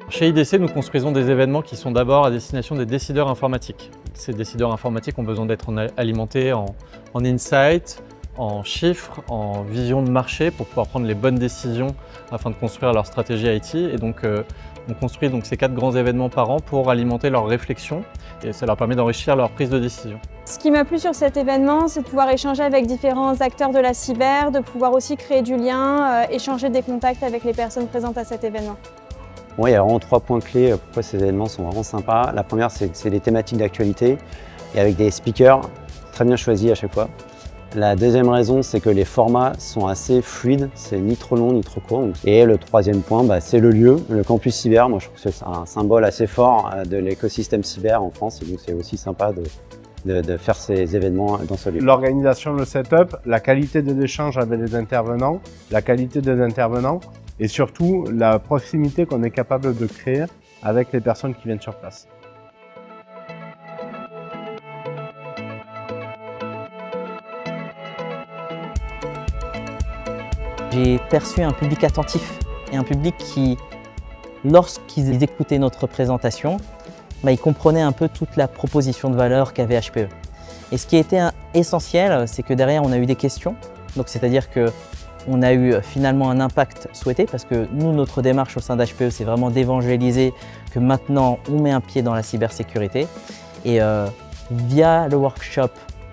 Chez IDC, nous construisons des événements qui sont d'abord à destination des décideurs informatiques. Ces décideurs informatiques ont besoin d'être alimentés en insights, en chiffres, en vision de marché pour pouvoir prendre les bonnes décisions afin de construire leur stratégie IT. Et donc, on construit donc ces 4 grands événements par an pour alimenter leurs réflexions et ça leur permet d'enrichir leur prise de décision. Ce qui m'a plu sur cet événement, c'est de pouvoir échanger avec différents acteurs de la cyber, de pouvoir aussi créer du lien, échanger des contacts avec les personnes présentes à cet événement. Bon, il y a vraiment 3 points clés pourquoi ces événements sont vraiment sympas. La première, c'est les thématiques d'actualité et avec des speakers très bien choisis à chaque fois. La deuxième raison, c'est que les formats sont assez fluides, c'est ni trop long ni trop court. Et le troisième point, c'est le lieu, le campus cyber. Moi, je trouve que c'est un symbole assez fort de l'écosystème cyber en France et donc c'est aussi sympa de faire ces événements dans ce lieu. L'organisation, le setup, la qualité de l'échange avec les intervenants, la qualité des intervenants et surtout la proximité qu'on est capable de créer avec les personnes qui viennent sur place. J'ai perçu un public attentif et un public qui, lorsqu'ils écoutaient notre présentation, ils comprenaient un peu toute la proposition de valeur qu'avait HPE. Et ce qui était essentiel, c'est que derrière, on a eu des questions. Donc, c'est-à-dire qu'on a eu finalement un impact souhaité parce que nous, notre démarche au sein d'HPE, c'est vraiment d'évangéliser que maintenant, on met un pied dans la cybersécurité. Et via le workshop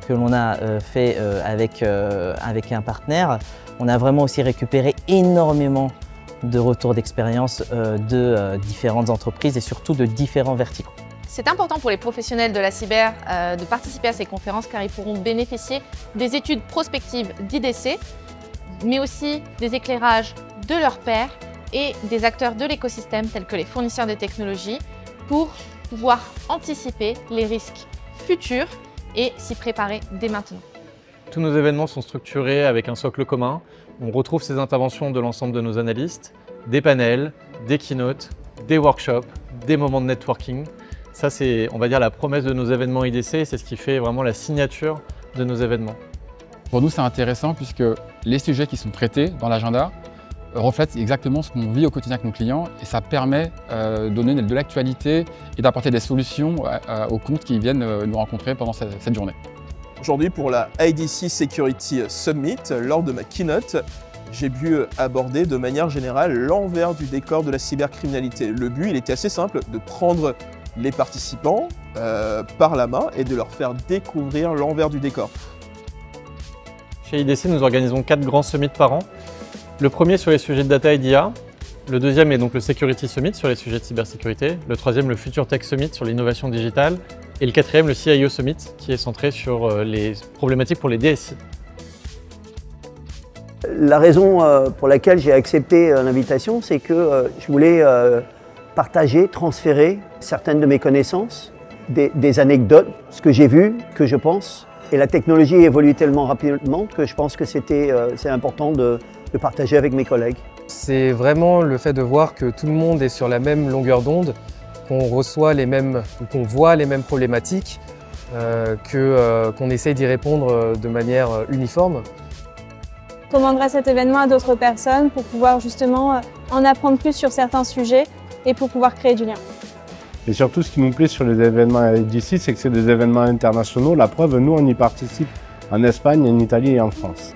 que l'on a fait avec un partenaire, on a vraiment aussi récupéré énormément de retours d'expérience de différentes entreprises et surtout de différents verticaux. C'est important pour les professionnels de la cyber de participer à ces conférences car ils pourront bénéficier des études prospectives d'IDC, mais aussi des éclairages de leurs pairs et des acteurs de l'écosystème tels que les fournisseurs de technologies pour pouvoir anticiper les risques futurs et s'y préparer dès maintenant. Tous nos événements sont structurés avec un socle commun. On retrouve ces interventions de l'ensemble de nos analystes, des panels, des keynotes, des workshops, des moments de networking. Ça, c'est, on va dire, la promesse de nos événements IDC et c'est ce qui fait vraiment la signature de nos événements. Pour nous, c'est intéressant puisque les sujets qui sont traités dans l'agenda reflètent exactement ce qu'on vit au quotidien avec nos clients et ça permet de donner de l'actualité et d'apporter des solutions aux comptes qui viennent nous rencontrer pendant cette journée. Aujourd'hui, pour la IDC Security Summit, lors de ma keynote, j'ai pu aborder de manière générale l'envers du décor de la cybercriminalité. Le but, il était assez simple, de prendre les participants par la main et de leur faire découvrir l'envers du décor. Chez IDC, nous organisons 4 grands summits par an. Le premier sur les sujets de data et d'IA, le deuxième est donc le Security Summit sur les sujets de cybersécurité, le troisième le Future Tech Summit sur l'innovation digitale et le quatrième le CIO Summit qui est centré sur les problématiques pour les DSI. La raison pour laquelle j'ai accepté l'invitation, c'est que je voulais partager, transférer certaines de mes connaissances, des anecdotes, ce que j'ai vu, que je pense. Et la technologie évolue tellement rapidement que je pense que c'est important de partager avec mes collègues. C'est vraiment le fait de voir que tout le monde est sur la même longueur d'onde, qu'on reçoit les mêmes, qu'on voit les mêmes problématiques, qu'on essaye d'y répondre de manière uniforme. Je recommanderais cet événement à d'autres personnes pour pouvoir justement en apprendre plus sur certains sujets et pour pouvoir créer du lien. Et surtout, ce qui nous plaît sur les événements IDC, c'est que c'est des événements internationaux. La preuve, nous, on y participe en Espagne, en Italie et en France.